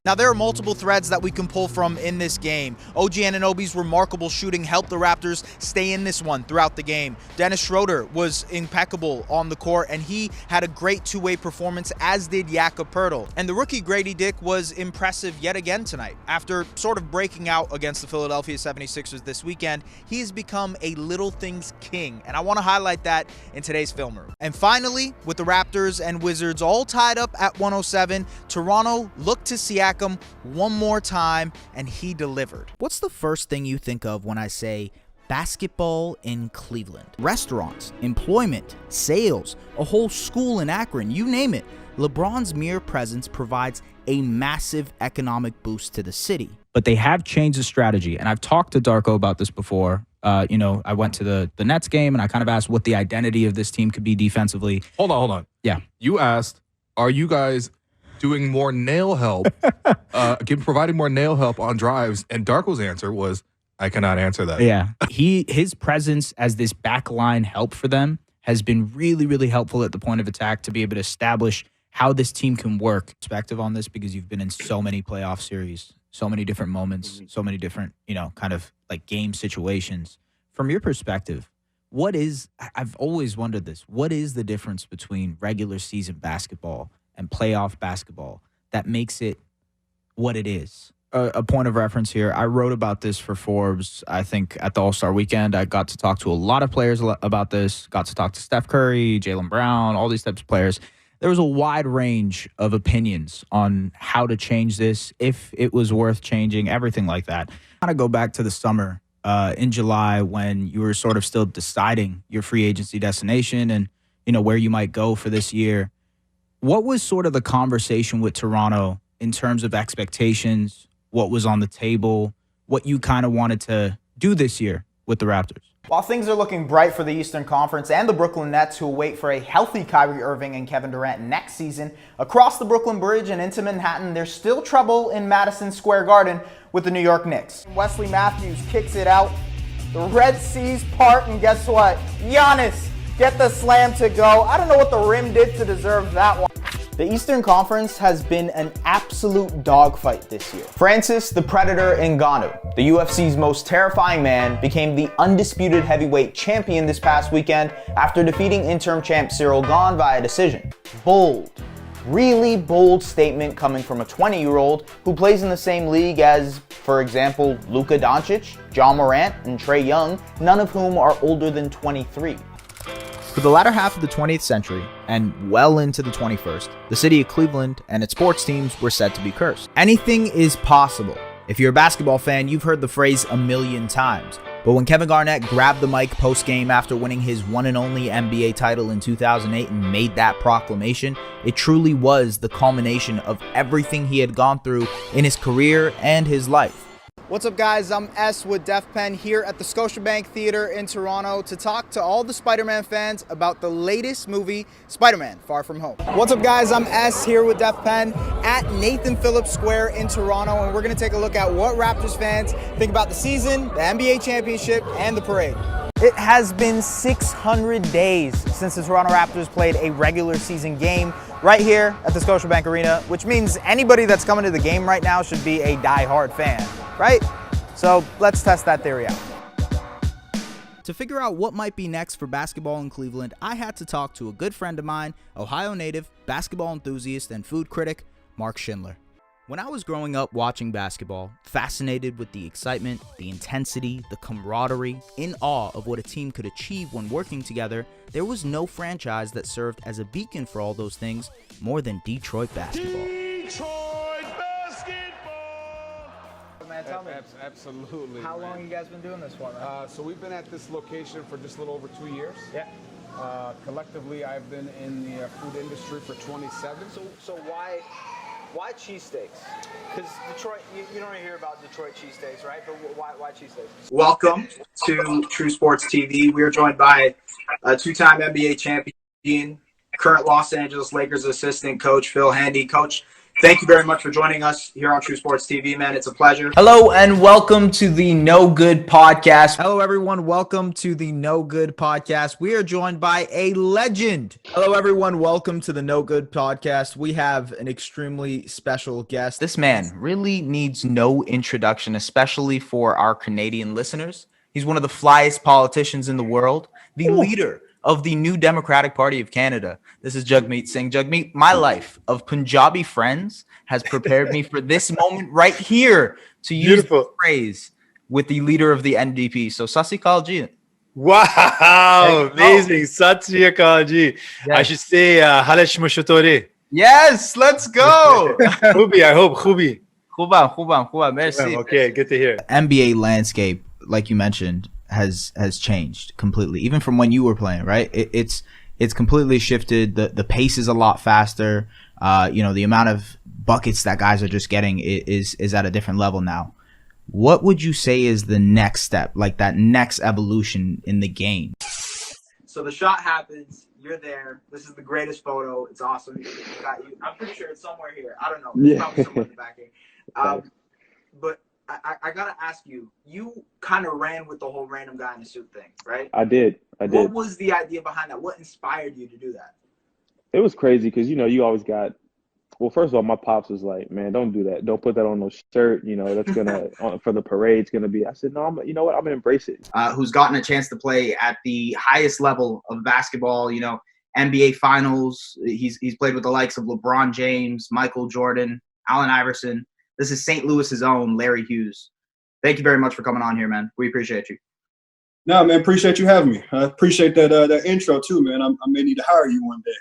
Now, there are multiple threads that we can pull from in this game. OG Anunoby's remarkable shooting helped the Raptors stay in this one throughout the game. Dennis Schroeder was impeccable on the court, and he had a great two-way performance, as did Jakob Poeltl. And the rookie Grady Dick was impressive yet again tonight. After sort of breaking out against the Philadelphia 76ers this weekend, he has become a little things king, and I want to highlight that in today's film room. And finally, with the Raptors and Wizards all tied up at 107, Toronto looked to Siakam one more time, and he delivered. What's the first thing you think of when I say basketball in Cleveland? Restaurants, employment, sales, a whole school in Akron, you name it. LeBron's mere presence provides a massive economic boost to the city. But they have changed the strategy, and I've talked to Darko about this before. I went to the Nets game, and I kind of asked what the identity of this team could be defensively. Hold on. Yeah. You asked, are you guys doing more nail help, providing more nail help on drives? And Darko's answer was, I cannot answer that. Yeah. His presence as this backline help for them has been really, really helpful at the point of attack to be able to establish how this team can work. Perspective on this, because you've been in so many playoff series, so many different moments, so many different, kind of like game situations. From your perspective, I've always wondered this, what is the difference between regular season basketball and playoff basketball that makes it what it is? A point of reference here, I wrote about this for Forbes, I think, at the All-Star Weekend. I got to talk to a lot of players about this, got to talk to Steph Curry, Jaylen Brown, all these types of players. There was a wide range of opinions on how to change this, if it was worth changing, everything like that. I want to go back to the summer in July when you were sort of still deciding your free agency destination and, where you might go for this year. What was sort of the conversation with Toronto in terms of expectations, what was on the table, what you kind of wanted to do this year with the Raptors? While things are looking bright for the Eastern Conference and the Brooklyn Nets, who wait for a healthy Kyrie Irving and Kevin Durant next season, across the Brooklyn Bridge and into Manhattan, there's still trouble in Madison Square Garden with the New York Knicks. Wesley Matthews kicks it out. The Red Seas part, and guess what? Giannis get the slam to go. I don't know what the rim did to deserve that one. The Eastern Conference has been an absolute dogfight this year. Francis the Predator Ngannou, the UFC's most terrifying man, became the undisputed heavyweight champion this past weekend after defeating interim champ Cyril Gane via decision. Bold, really bold statement coming from a 20-year-old who plays in the same league as, for example, Luka Doncic, John Morant, and Trae Young, none of whom are older than 23. For the latter half of the 20th century, and well into the 21st, the city of Cleveland and its sports teams were said to be cursed. Anything is possible. If you're a basketball fan, you've heard the phrase a million times. But when Kevin Garnett grabbed the mic post-game after winning his one and only NBA title in 2008 and made that proclamation, it truly was the culmination of everything he had gone through in his career and his life. What's up, guys? I'm S with Def Pen here at the Scotiabank Theater in Toronto to talk to all the Spider-Man fans about the latest movie, Spider-Man: Far From Home. What's up, guys? I'm S here with Def Pen at Nathan Phillips Square in Toronto, and we're going to take a look at what Raptors fans think about the season, the NBA championship, and the parade. It has been 600 days since the Toronto Raptors played a regular season game right here at the Scotiabank Arena, which means anybody that's coming to the game right now should be a die-hard fan, right? So let's test that theory out. To figure out what might be next for basketball in Cleveland, I had to talk to a good friend of mine, Ohio native, basketball enthusiast, and food critic, Mark Schindler. When I was growing up watching basketball, fascinated with the excitement, the intensity, the camaraderie, in awe of what a team could achieve when working together, there was no franchise that served as a beacon for all those things more than Detroit basketball. Detroit basketball! Man, tell me, Absolutely. how long you guys been doing this for, man? So we've been at this location for just a little over 2 years. Yeah. Collectively, I've been in the food industry for 27. So why cheesesteaks? Because Detroit, you don't hear about Detroit cheesesteaks, right? But why cheesesteaks? Welcome to True Sports TV. We are joined by a two-time NBA champion, current Los Angeles Lakers assistant coach, Phil Handy. Coach, Thank you very much for joining us here on True Sports TV, man. It's a pleasure. Hello and welcome to the No Good Podcast. Hello, everyone. Welcome to the No Good Podcast. We are joined by a legend. Hello, everyone. Welcome to the No Good Podcast. We have an extremely special guest. This man really needs no introduction, especially for our Canadian listeners. He's one of the flyest politicians in the world, the leader of the New Democratic Party of Canada. This is Jagmeet Singh. Jagmeet, my life of Punjabi friends has prepared me for this moment right here to use the phrase with the leader of the NDP. So, Sat Sri Akal ji. Wow, amazing. Sat Sri Akal ji. I should say, Halesh Mushatore. Yes, let's go. Khubi, I hope. Khubi. Khuba, merci. Okay, good to hear. NBA landscape, like you mentioned, has changed completely, even from when you were playing, right? It's completely shifted. The pace is a lot faster. The amount of buckets that guys are just getting is at a different level now. What would you say is the next step, like that next evolution in the game? So the shot happens. You're there. This is the greatest photo. It's awesome. Got you. I'm pretty sure it's somewhere here. I don't know. It's probably somewhere in the back here. But I gotta ask you. You kind of ran with the whole random guy in a suit thing, right? I did. What was the idea behind that? What inspired you to do that? It was crazy because you always got. Well, first of all, my pops was like, "Man, don't do that. Don't put that on no shirt. That's gonna for the parade's gonna be." I said, "No, I'm gonna embrace it." Who's gotten a chance to play at the highest level of basketball? NBA Finals. He's played with the likes of LeBron James, Michael Jordan, Allen Iverson. This is St. Louis's own Larry Hughes. Thank you very much for coming on here, man. We appreciate you. No, man, appreciate you having me. I appreciate that intro too, man. I may need to hire you one day.